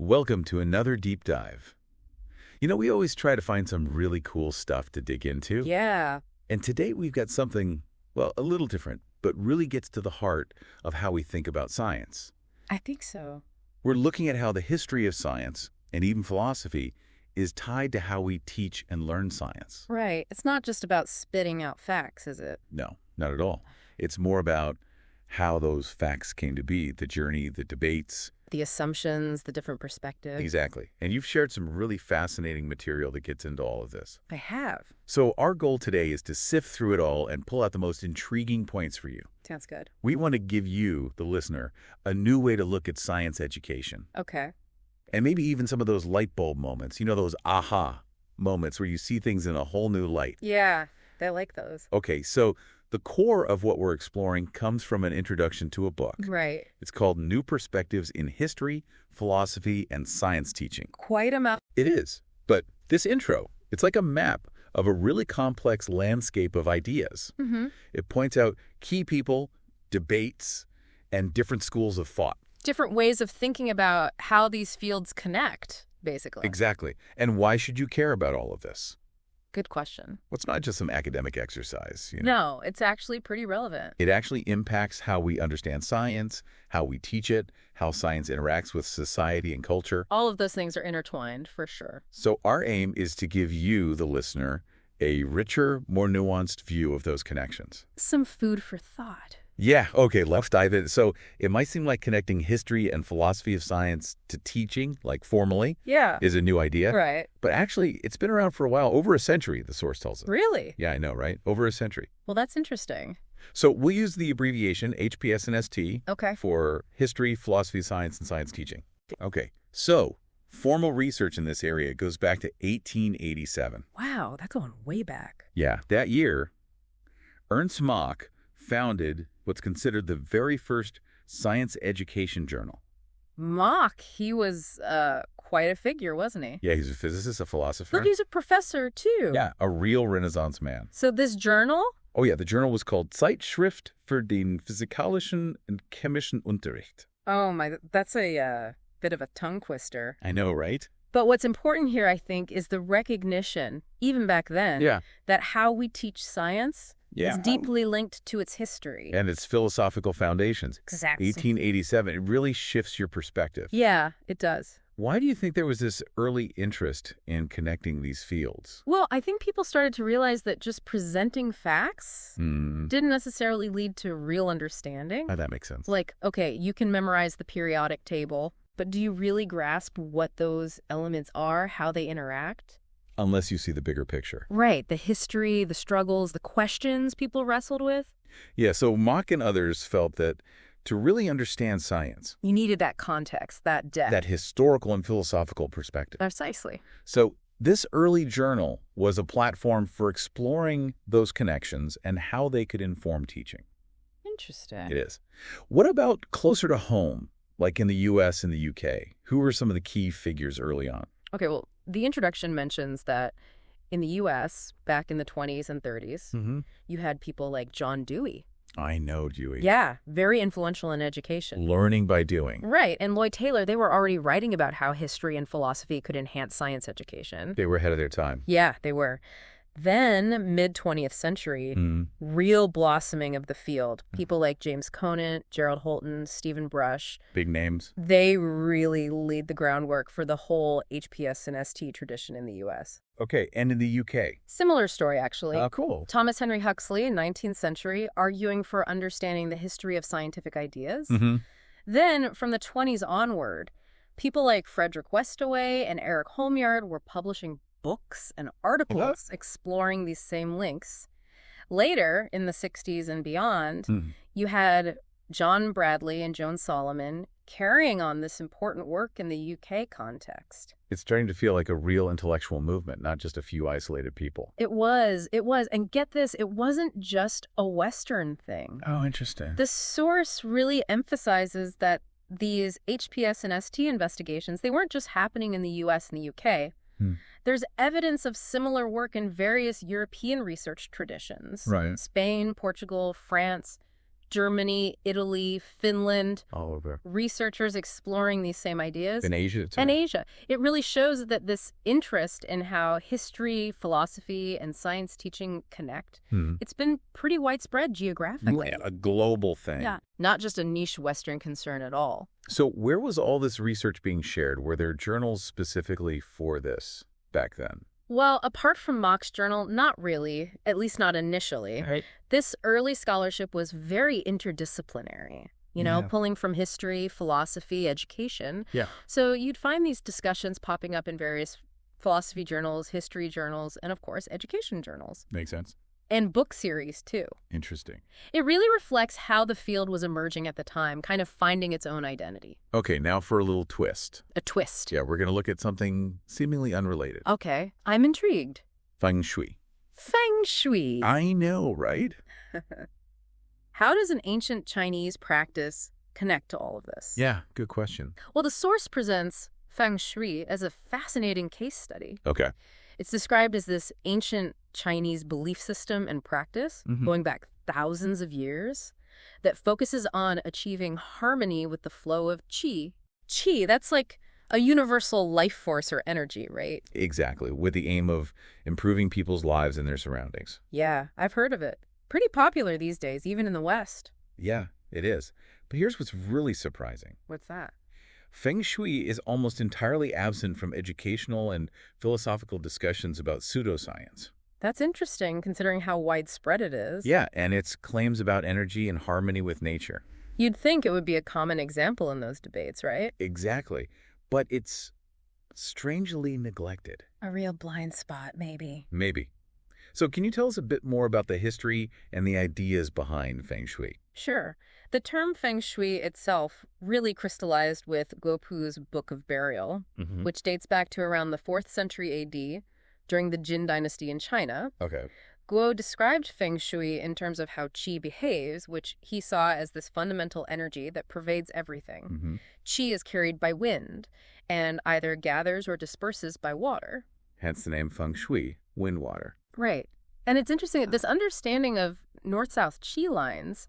Welcome to another deep dive. You know, we always try to find some really cool stuff to dig into. Yeah. And today we've got something, well, a little different, but really gets to the heart of how we think about science. I think so. We're looking at how the history of science, and even philosophy, is tied to how we teach and learn science. Right. It's not just about spitting out facts, is it? No, not at all. It's more about how those facts came to be, the journey, the debates. The assumptions, the different perspectives. Exactly. And you've shared some really fascinating material that gets into all of this. I have. So our goal today is to sift through it all and pull out the most intriguing points for you. Sounds good. We want to give you, the listener, a new way to look at science education. Okay. And maybe even some of those light bulb moments, you know, those aha moments where you see things in a whole new light. Yeah, I like those. Okay, so the core of what we're exploring comes from an introduction to a book. Right. It's called New Perspectives in History, Philosophy, and Science Teaching. Quite a mouth. It is. But this intro, it's like a map of a really complex landscape of ideas. Mm-hmm. It points out key people, debates, and different schools of thought. Different ways of thinking about how these fields connect, basically. Exactly. And why should you care about all of this? Good question. Well, it's not just some academic exercise. No, it's actually pretty relevant. It actually impacts how we understand science, how we teach it, how science interacts with society and culture. All of those things are intertwined, for sure. So our aim is to give you, the listener, a richer, more nuanced view of those connections. Some food for thought. Yeah, okay, let's dive in. So it might seem like connecting history and philosophy of science to teaching, like formally, Yeah. is a new idea. Right. But actually, it's been around for a while, over a century, the source tells us. Really? Yeah, I know, right? Over a century. Well, that's interesting. So we'll use the abbreviation HPS and ST Okay. for history, philosophy, science, and science teaching. Okay, so formal research in this area goes back to 1887. Wow, that's going way back. Yeah, that year, Ernst Mach founded what's considered the very first science education journal. Mach, he was quite a figure, wasn't he? Yeah, he's a physicist, a philosopher. Look, he's a professor, too. Yeah, a real Renaissance man. So this journal? Oh, yeah, the journal was called Zeitschrift für den physikalischen und chemischen Unterricht. Oh, my, that's a bit of a tongue twister. I know, right? But what's important here, I think, is the recognition, even back then, that how we teach science is deeply linked to its history. And its philosophical foundations. Exactly. 1887, it really shifts your perspective. Yeah, it does. Why do you think there was this early interest in connecting these fields? Well, I think people started to realize that just presenting facts didn't necessarily lead to real understanding. That makes sense. Like, okay, you can memorize the periodic table, but do you really grasp what those elements are, how they interact? Unless you see the bigger picture. Right, the history, the struggles, the questions people wrestled with. Yeah, so Mach and others felt that to really understand science, you needed that context, that depth. that historical and philosophical perspective. Precisely. So this early journal was a platform for exploring those connections and how they could inform teaching. Interesting. It is. What about closer to home, like in the U.S. and the U.K.? Who were some of the key figures early on? Okay, well, the introduction mentions that in the U.S., back in the 20s and 30s, you had people like John Dewey. I know Dewey. Yeah, very influential in education. Learning by doing. Right, and Lloyd Taylor, they were already writing about how history and philosophy could enhance science education. They were ahead of their time. Yeah, they were. Then, mid-20th century, real blossoming of the field. People like James Conant, Gerald Holton, Stephen Brush. Big names. They really lead the groundwork for the whole HPS and ST tradition in the U.S. Okay, and in the U.K.? Similar story, actually. Cool. Thomas Henry Huxley, 19th century, arguing for understanding the history of scientific ideas. Then, from the 20s onward, people like Frederick Westaway and Eric Homyard were publishing books and articles exploring these same links. Later, in the 60s and beyond, you had John Bradley and Joan Solomon carrying on this important work in the UK context. It's starting to feel like a real intellectual movement, not just a few isolated people. It was. And get this, it wasn't just a Western thing. Oh, interesting. The source really emphasizes that these HPS and ST investigations, they weren't just happening in the US and the UK. There's evidence of similar work in various European research traditions. Right. Spain, Portugal, France, Germany, Italy, Finland. All over. Researchers exploring these same ideas. In Asia, too. And Asia. It really shows that this interest in how history, philosophy, and science teaching connect, it's been pretty widespread geographically. Yeah, a global thing. Yeah, not just a niche Western concern at all. So where was all this research being shared? Were there journals specifically for this back then? Well, apart from Mach's journal, not really, at least not initially. Right. This early scholarship was very interdisciplinary, pulling from history, philosophy, education. Yeah. So you'd find these discussions popping up in various philosophy journals, history journals, and of course, education journals. Makes sense. And book series, too. Interesting. It really reflects how the field was emerging at the time, kind of finding its own identity. Okay, now for a little twist. A twist. Yeah, we're going to look at something seemingly unrelated. Okay, I'm intrigued. Feng Shui. Feng Shui. I know, right? How does an ancient Chinese practice connect to all of this? Yeah, good question. Well, the source presents Feng Shui as a fascinating case study. Okay. It's described as this ancient Chinese belief system and practice, going back thousands of years, that focuses on achieving harmony with the flow of qi. Qi, that's like a universal life force or energy, right? Exactly, with the aim of improving people's lives and their surroundings. Yeah, I've heard of it. Pretty popular these days, even in the West. Yeah, it is. But here's what's really surprising. What's that? Feng Shui is almost entirely absent from educational and philosophical discussions about pseudoscience. That's interesting, considering how widespread it is. Yeah, and its claims about energy and harmony with nature. You'd think it would be a common example in those debates, right? Exactly. But it's strangely neglected. A real blind spot, maybe. Maybe. So can you tell us a bit more about the history and the ideas behind Feng Shui? Sure. The term Feng Shui itself really crystallized with Guopu's Book of Burial, which dates back to around the 4th century AD, during the Jin dynasty in China. Okay. Guo described Feng Shui in terms of how qi behaves, which he saw as this fundamental energy that pervades everything. Qi is carried by wind and either gathers or disperses by water. Hence the name Feng Shui, wind water. Right. And it's interesting that this understanding of north-south qi lines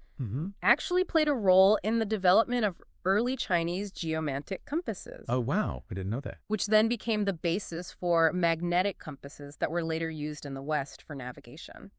actually played a role in the development of early Chinese geomantic compasses. Oh, wow. I didn't know that. Which then became the basis for magnetic compasses that were later used in the West for navigation.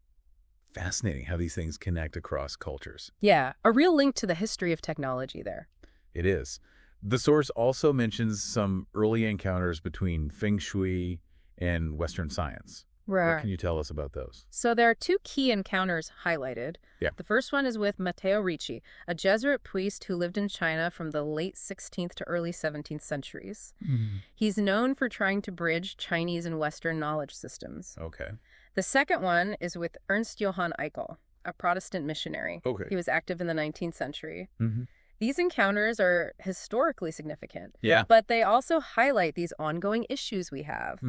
Fascinating how these things connect across cultures. Yeah, a real link to the history of technology there. It is. The source also mentions some early encounters between Feng Shui and Western science. Right. What can you tell us about those? So there are two key encounters highlighted. Yeah. The first one is with Matteo Ricci, a Jesuit priest who lived in China from the late 16th to early 17th centuries. He's known for trying to bridge Chinese and Western knowledge systems. Okay. The second one is with Ernst Johann Eichel, a Protestant missionary. Okay. He was active in the 19th century. These encounters are historically significant, Yeah. but they also highlight these ongoing issues we have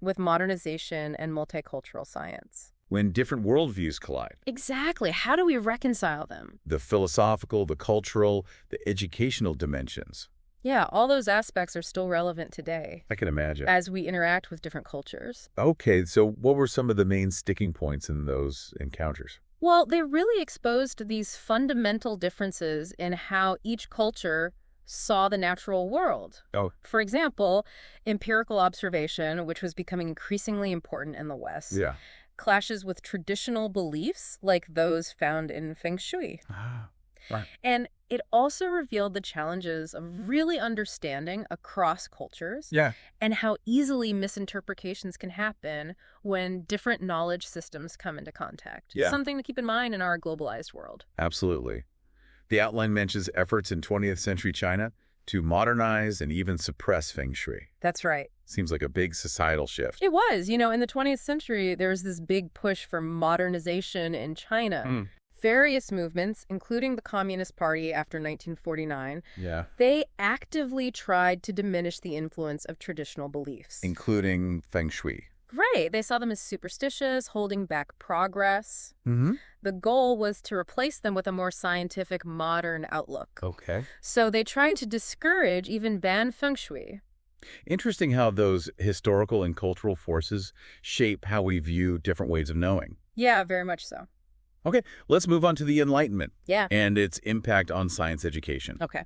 with modernization and multicultural science. When different worldviews collide. Exactly. How do we reconcile them? The philosophical, the cultural, the educational dimensions. Yeah, all those aspects are still relevant today I can imagine. as we interact with different cultures. Okay, so what were some of the main sticking points in those encounters? Well, they really exposed these fundamental differences in how each culture saw the natural world. Oh. For example, empirical observation, which was becoming increasingly important in the West, Yeah. clashes with traditional beliefs like those found in Feng Shui. Ah, right. And it also revealed the challenges of really understanding across cultures and how easily misinterpretations can happen when different knowledge systems come into contact. Yeah. Something to keep in mind in our globalized world. Absolutely. The outline mentions efforts in 20th century China to modernize and even suppress Feng Shui. That's right. Seems like a big societal shift. It was. In the 20th century, there was this big push for modernization in China. Various movements, including the Communist Party after 1949, they actively tried to diminish the influence of traditional beliefs. Including Feng Shui. Right. They saw them as superstitious, holding back progress. The goal was to replace them with a more scientific, modern outlook. Okay. So they tried to discourage, even ban Feng Shui. Interesting how those historical and cultural forces shape how we view different ways of knowing. Yeah, very much so. Okay, let's move on to the Enlightenment. Yeah. And its impact on science education. Okay.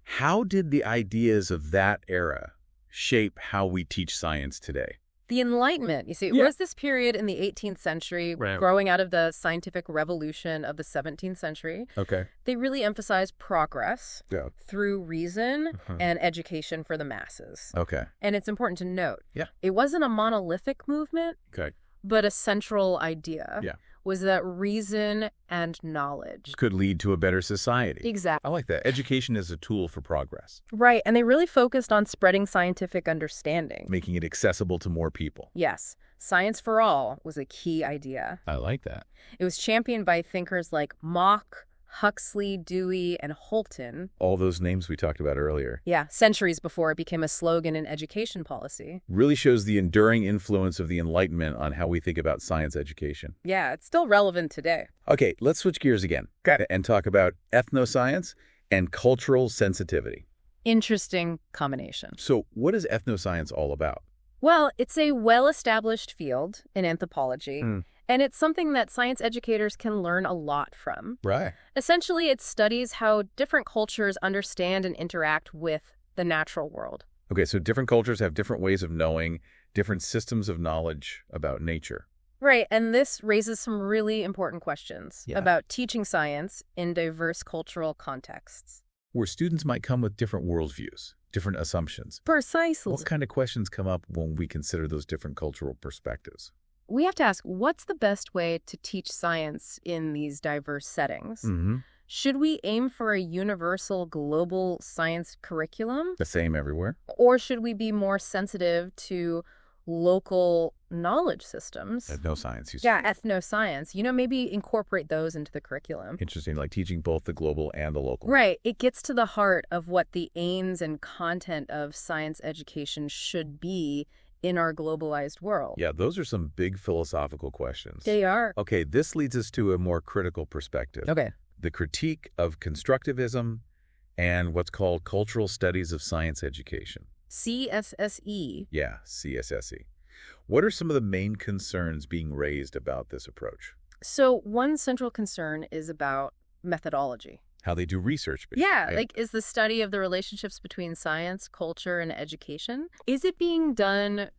How did the ideas of that era shape how we teach science today? The Enlightenment, you see, Yeah. was this period in the 18th century, Right. growing out of the scientific revolution of the 17th century. Okay. They really emphasized progress Yeah. through reason and education for the masses. Okay. And it's important to note, Yeah. it wasn't a monolithic movement, Okay. but a central idea Yeah. was that reason and knowledge. Could lead to a better society. Exactly. I like that. Education is a tool for progress, Right, and they really focused on spreading scientific understanding. making it accessible to more people. Yes, science for all was a key idea. I like that. It was championed by thinkers like Mach, Huxley, Dewey, and Holton. All those names we talked about earlier. Yeah, centuries before it became a slogan in education policy. Really shows the enduring influence of the Enlightenment on how we think about science education. Yeah, it's still relevant today. Okay, let's switch gears again and talk about ethnoscience and cultural sensitivity. Interesting combination. So what is ethnoscience all about? Well, it's a well-established field in anthropology, and it's something that science educators can learn a lot from. Right. Essentially, it studies how different cultures understand and interact with the natural world. Okay, so different cultures have different ways of knowing, different systems of knowledge about nature. Right, and this raises some really important questions Yeah. about teaching science in diverse cultural contexts. Where students might come with different worldviews, different assumptions. Precisely. What kind of questions come up when we consider those different cultural perspectives? We have to ask, what's the best way to teach science in these diverse settings? Should we aim for a universal global science curriculum? The same everywhere? Or should we be more sensitive to local knowledge systems? Ethnoscience, you Yeah, said. ethnoscience. Maybe incorporate those into the curriculum. Interesting, like teaching both the global and the local. Right. It gets to the heart of what the aims and content of science education should be in our globalized world. Yeah, those are some big philosophical questions. They are. Okay, this leads us to a more critical perspective. Okay. The critique of constructivism and what's called cultural studies of science education. CSSE. Yeah, CSSE. What are some of the main concerns being raised about this approach? So one central concern is about methodology. How they do research. Yeah, right? like is the study of the relationships between science, culture, and education, is it being done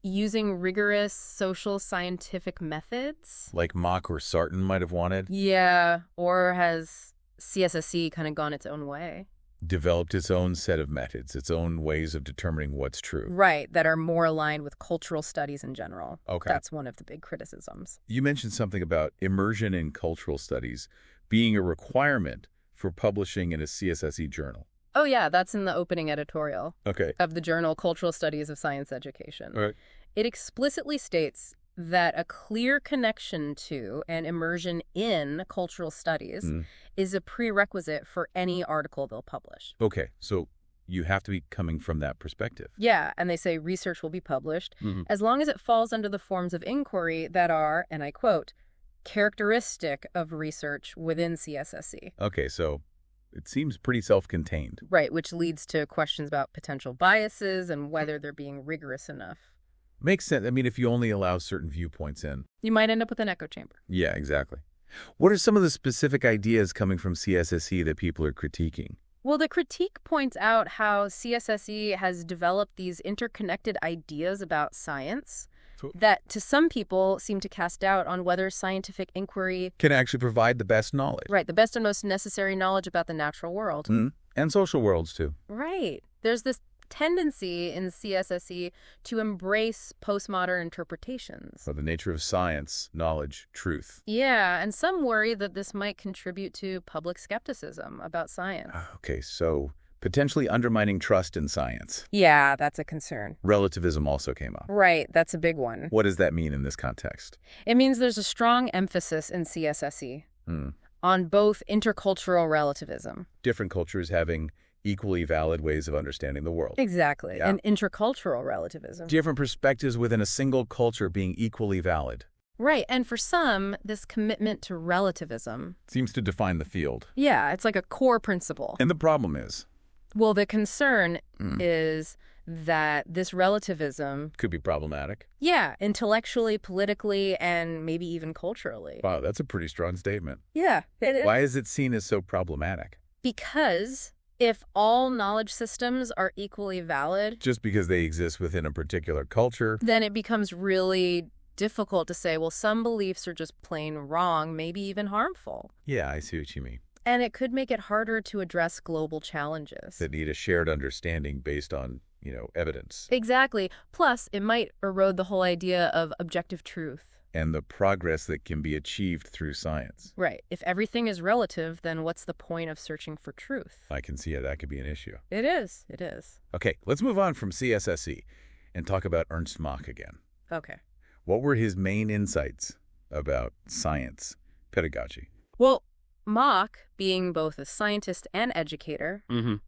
using rigorous social scientific methods? Like Mach or Sarton might have wanted. Yeah, or has CSSE kind of gone its own way? Developed its own set of methods, its own ways of determining what's true. Right, that are more aligned with cultural studies in general. Okay. That's one of the big criticisms. You mentioned something about immersion in cultural studies being a requirement for publishing in a CSSE journal. Oh yeah, that's in the opening editorial Okay. of the journal Cultural Studies of Science Education. All right. It explicitly states that a clear connection to and immersion in cultural studies is a prerequisite for any article they'll publish. Okay, so you have to be coming from that perspective. Yeah, and they say research will be published as long as it falls under the forms of inquiry that are, and I quote, characteristic of research within CSSE. Okay, so it seems pretty self-contained. Right, which leads to questions about potential biases and whether they're being rigorous enough. Makes sense. I mean, if you only allow certain viewpoints in. You might end up with an echo chamber. Yeah, exactly. What are some of the specific ideas coming from CSSE that people are critiquing? Well, the critique points out how CSSE has developed these interconnected ideas about science that to some people seem to cast doubt on whether scientific inquiry Can actually provide the best knowledge. right, the best and most necessary knowledge about the natural world. And social worlds, too. Right. There's this tendency in CSSE to embrace postmodern interpretations. So the nature of science, knowledge, truth. Yeah, and some worry that this might contribute to public skepticism about science. Okay, so potentially undermining trust in science. Yeah, that's a concern. Relativism also came up. Right, that's a big one. What does that mean in this context? It means there's a strong emphasis in CSSE on both intercultural relativism. Different cultures having equally valid ways of understanding the world. Exactly, Yeah. and intracultural relativism. Different perspectives within a single culture being equally valid. Right, and for some, this commitment to relativism, Seems to define the field. yeah, it's like a core principle. And the problem is, Well, the concern is that this relativism could be problematic. Yeah, intellectually, politically, and maybe even culturally. Wow, that's a pretty strong statement. Yeah. Why is it seen as so problematic? Because if all knowledge systems are equally valid, just because they exist within a particular culture, then it becomes really difficult to say, well, some beliefs are just plain wrong, maybe even harmful. Yeah, I see what you mean. And it could make it harder to address global challenges that need a shared understanding based on, evidence. Exactly. Plus, it might erode the whole idea of objective truth. And the progress that can be achieved through science. Right. If everything is relative, then what's the point of searching for truth? I can see how that could be an issue. It is. It is. Okay, let's move on from CSSE and talk about Ernst Mach again. Okay. What were his main insights about science pedagogy? Well, Mach, being both a scientist and educator,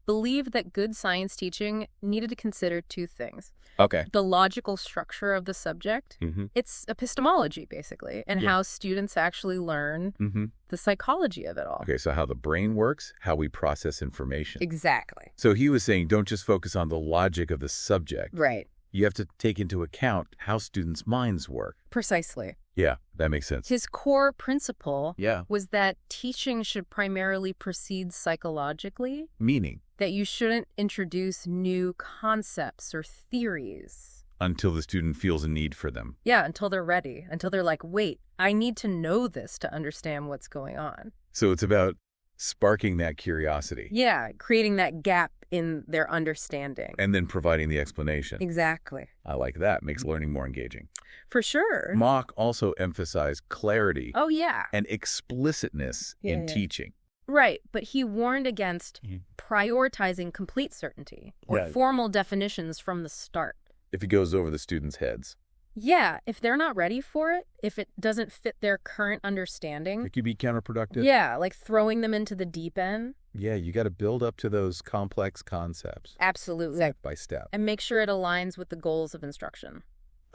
believed that good science teaching needed to consider two things. Okay. The logical structure of the subject, it's epistemology, basically, and how students actually learn the psychology of it all. Okay, so how the brain works, how we process information. Exactly. So he was saying don't just focus on the logic of the subject. Right. You have to take into account how students' minds work. Precisely. Yeah, that makes sense. His core principle Yeah. was that teaching should primarily proceed psychologically. Meaning? That you shouldn't introduce new concepts or theories. Until the student feels a need for them. Yeah, until they're ready. Until they're like, wait, I need to know this to understand what's going on. So it's about sparking that curiosity. Yeah, creating that gap in their understanding. And then providing the explanation. Exactly. I like that. Makes learning more engaging. For sure. Mach also emphasized clarity Oh, yeah. and explicitness in teaching. Right, but he warned against prioritizing complete certainty or formal definitions from the start. If it goes over the students' heads. Yeah, if they're not ready for it, if it doesn't fit their current understanding. It could be counterproductive. Yeah, like throwing them into the deep end. Yeah, you got to build up to those complex concepts. Absolutely. Step by step. And make sure it aligns with the goals of instruction.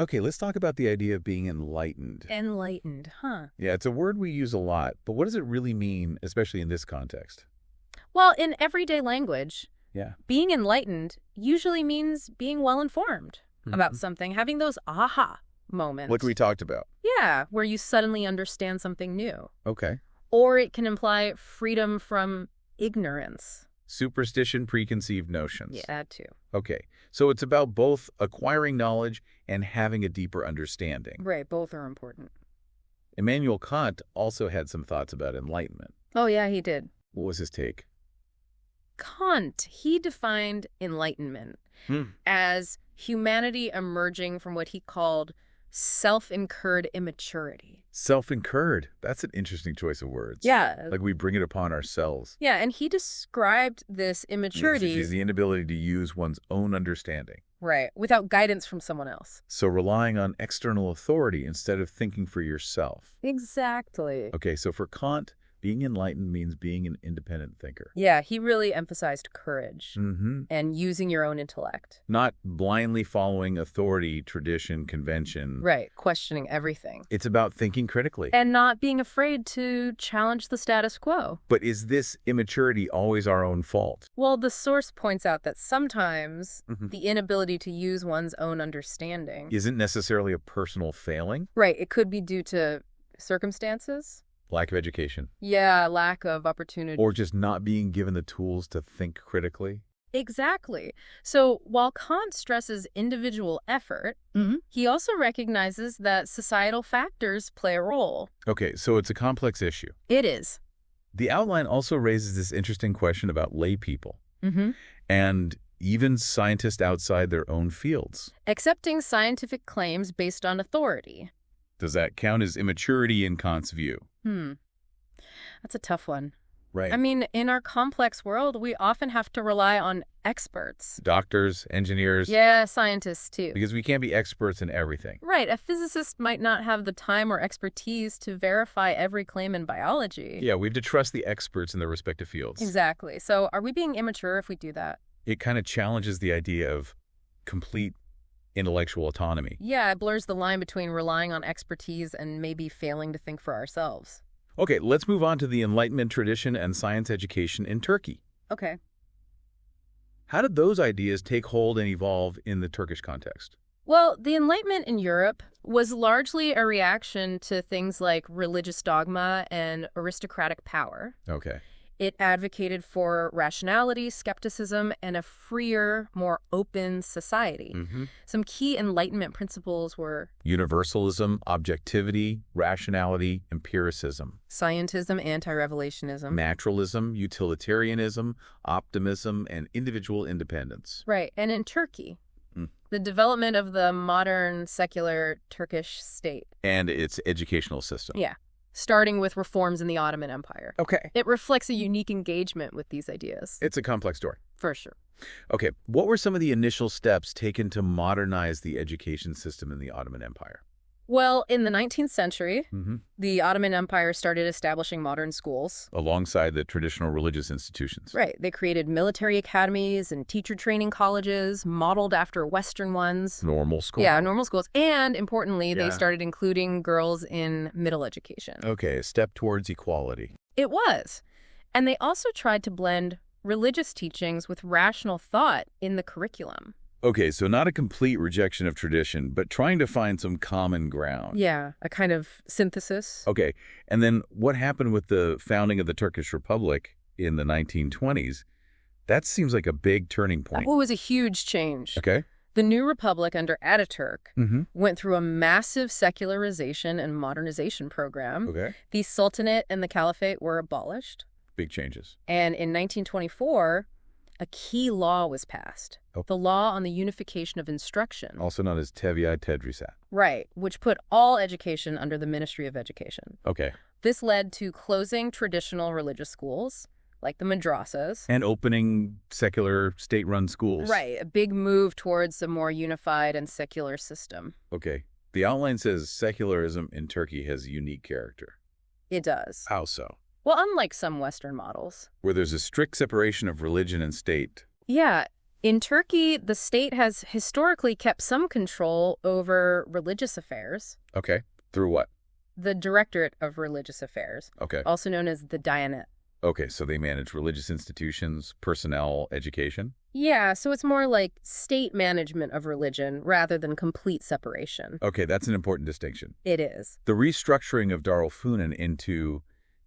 Okay, let's talk about the idea of being enlightened. Enlightened, huh? Yeah, it's a word we use a lot, but what does it really mean, especially in this context? Well, in everyday language, being enlightened usually means being well-informed about something, having those aha moments. Like we talked about. Yeah, where you suddenly understand something new. Okay. Or it can imply freedom from ignorance. Superstition, preconceived notions. Yeah, that too. Okay, so it's about both acquiring knowledge and having a deeper understanding. Right, both are important. Immanuel Kant also had some thoughts about enlightenment. Oh, yeah, he did. What was his take? Kant, he defined enlightenment as humanity emerging from what he called self-incurred immaturity. Self-incurred. That's an interesting choice of words. Yeah. Like we bring it upon ourselves. Yeah, and he described this immaturity. Which is the inability to use one's own understanding. Right, without guidance from someone else. So relying on external authority instead of thinking for yourself. Exactly. Okay, so for Kant, being enlightened means being an independent thinker. Yeah, he really emphasized courage and using your own intellect. Not blindly following authority, tradition, convention. Right, questioning everything. It's about thinking critically. And not being afraid to challenge the status quo. But is this immaturity always our own fault? Well, the source points out that sometimes the inability to use one's own understanding isn't necessarily a personal failing. Right, it could be due to circumstances. Lack of education. Yeah, lack of opportunity. Or just not being given the tools to think critically. Exactly. So while Kant stresses individual effort, he also recognizes that societal factors play a role. Okay, so it's a complex issue. It is. The outline also raises this interesting question about lay people. And even scientists outside their own fields. Accepting scientific claims based on authority. Does that count as immaturity in Kant's view? That's a tough one. Right. I mean, in our complex world, we often have to rely on experts. Doctors, engineers. Yeah, scientists too. Because we can't be experts in everything. Right. A physicist might not have the time or expertise to verify every claim in biology. Yeah, we have to trust the experts in their respective fields. Exactly. So are we being immature if we do that? It kind of challenges the idea of complete intellectual autonomy. Yeah, it blurs the line between relying on expertise and maybe failing to think for ourselves. Okay, let's move on to the Enlightenment tradition and science education in Turkey. Okay. How did those ideas take hold and evolve in the Turkish context? Well, the Enlightenment in Europe was largely a reaction to things like religious dogma and aristocratic power. Okay. It advocated for rationality, skepticism, and a freer, more open society. Some key Enlightenment principles were universalism, objectivity, rationality, empiricism. scientism, anti-revelationism. Naturalism, utilitarianism, optimism, and individual independence. Right. And in Turkey, the development of the modern secular Turkish state. And its educational system. Yeah. Starting with reforms in the Ottoman Empire. Okay. It reflects a unique engagement with these ideas. It's a complex story. For sure. Okay. What were some of the initial steps taken to modernize the education system in the Ottoman Empire? Well, in the 19th century, the Ottoman Empire started establishing modern schools. Alongside the traditional religious institutions. Right. They created military academies and teacher training colleges modeled after Western ones. Normal schools. Yeah, normal schools. And importantly, they started including girls in middle education. Okay, a step towards equality. It was. And they also tried to blend religious teachings with rational thought in the curriculum. Okay, so not a complete rejection of tradition, but trying to find some common ground. Yeah, a kind of synthesis. Okay, and then what happened with the founding of the Turkish Republic in the 1920s? That seems like a big turning point. That was a huge change. Okay. The new republic under Ataturk went through a massive secularization and modernization program. Okay. The Sultanate and the Caliphate were abolished. Big changes. And in 1924, a key law was passed. The law on the unification of instruction. Also known as Teviye Tedrisat. Right, which put all education under the Ministry of Education. Okay. This led to closing traditional religious schools, like the madrasas. And opening secular state-run schools. Right, a big move towards a more unified and secular system. Okay. The outline says secularism in Turkey has a unique character. It does. How so? Well, unlike some Western models. Where there's a strict separation of religion and state. Yeah. In Turkey, the state has historically kept some control over religious affairs. Okay. Through what? The Directorate of Religious Affairs. Okay. Also known as the Diyanet. Okay, so they manage religious institutions, personnel, education? Yeah, so it's more like state management of religion rather than complete separation. Okay, that's an important distinction. It is. The restructuring of Darülfünun into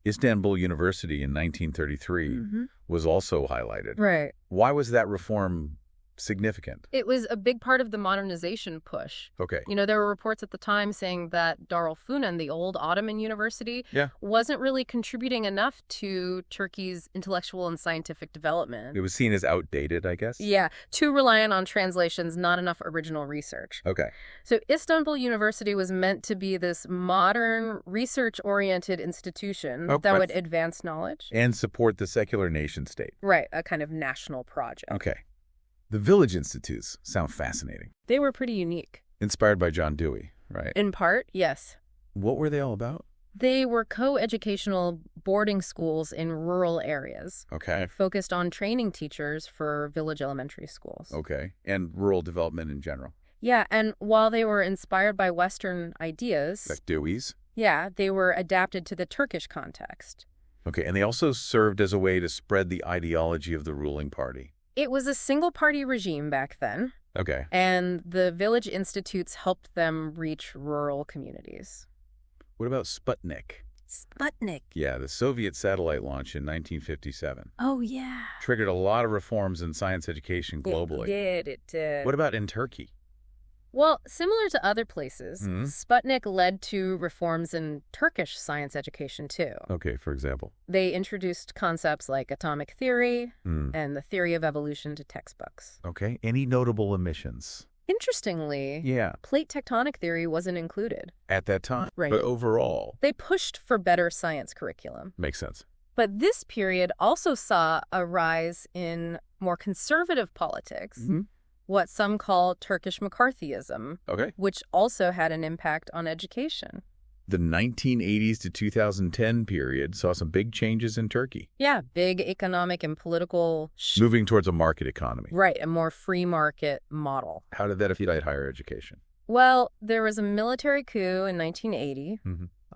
Istanbul University in 1933 was also highlighted. Right. Why was that reform significant? It was a big part of the modernization push. Okay. You know, there were reports at the time saying that Darülfünun, the old Ottoman university, wasn't really contributing enough to Turkey's intellectual and scientific development. It was seen as outdated, I guess? Yeah, too reliant on translations, not enough original research. Okay. So Istanbul University was meant to be this modern, research-oriented institution that would advance knowledge. And support the secular nation state. Right, a kind of national project. Okay. The village institutes sound fascinating. They were pretty unique. Inspired by John Dewey, right? In part, yes. What were they all about? They were co-educational boarding schools in rural areas. Okay. Focused on training teachers for village elementary schools. Okay. And rural development in general. Yeah, and while they were inspired by Western ideas... Like Dewey's? Yeah, they were adapted to the Turkish context. Okay, and they also served as a way to spread the ideology of the ruling party. It was a single-party regime back then. Okay. And the village institutes helped them reach rural communities. What about Sputnik? Sputnik. Yeah, the Soviet satellite launch in 1957. Oh, yeah. Triggered a lot of reforms in science education globally. It did. What about in Turkey? Well, similar to other places, Sputnik led to reforms in Turkish science education, too. Okay, for example? They introduced concepts like atomic theory and the theory of evolution to textbooks. Okay. Any notable omissions? Interestingly, plate tectonic theory wasn't included. At that time? Right. But overall? They pushed for better science curriculum. Makes sense. But this period also saw a rise in more conservative politics. What some call Turkish McCarthyism, which also had an impact on education. The 1980s to 2010 period saw some big changes in Turkey. Yeah, big economic and political... Moving towards a market economy. Right, a more free market model. How did that affect higher education? Well, there was a military coup in 1980,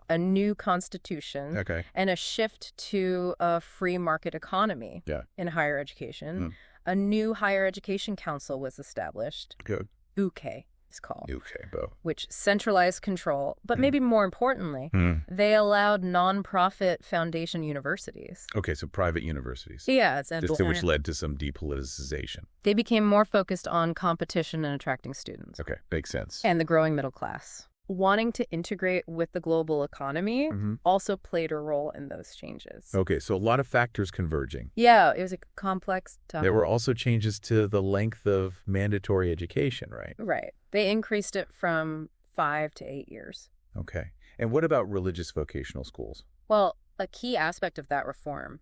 a new constitution, and a shift to a free market economy in higher education. A new higher education council was established. Good. UK is called. Okay, Bo. Which centralized control, but maybe more importantly, they allowed non-profit foundation universities. Okay, so private universities. Yeah, Which led to some depoliticization. They became more focused on competition and attracting students. Okay, makes sense. And the growing middle class. Wanting to integrate with the global economy also played a role in those changes. Okay, so a lot of factors converging. Yeah, it was a complex topic. There were also changes to the length of mandatory education, right? Right. They increased it from 5 to 8 years. Okay. And what about religious vocational schools? Well, a key aspect of that reform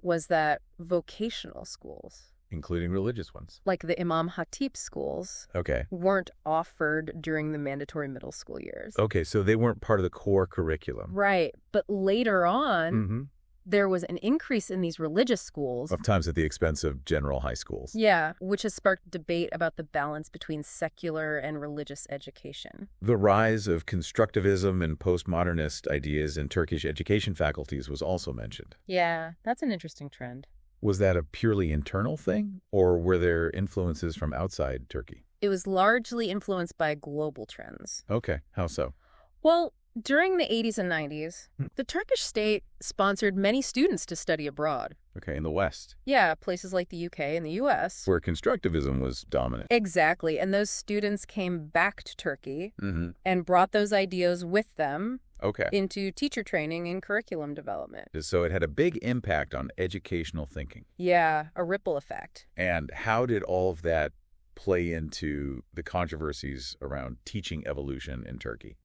was that vocational schools, including religious ones, like the Imam Khatib schools, weren't offered during the mandatory middle school years. Okay, so they weren't part of the core curriculum. Right. But later on, there was an increase in these religious schools. Oftentimes at the expense of general high schools. Yeah, which has sparked debate about the balance between secular and religious education. The rise of constructivism and postmodernist ideas in Turkish education faculties was also mentioned. Yeah, that's an interesting trend. Was that a purely internal thing, or were there influences from outside Turkey? It was largely influenced by global trends. Okay, how so? Well, during the 80s and 90s, the Turkish state sponsored many students to study abroad. Okay, in the West. Yeah, places like the UK and the US. Where constructivism was dominant. Exactly, and those students came back to Turkey and brought those ideas with them into teacher training and curriculum development. So it had a big impact on educational thinking. Yeah, a ripple effect. And how did all of that play into the controversies around teaching evolution in Turkey?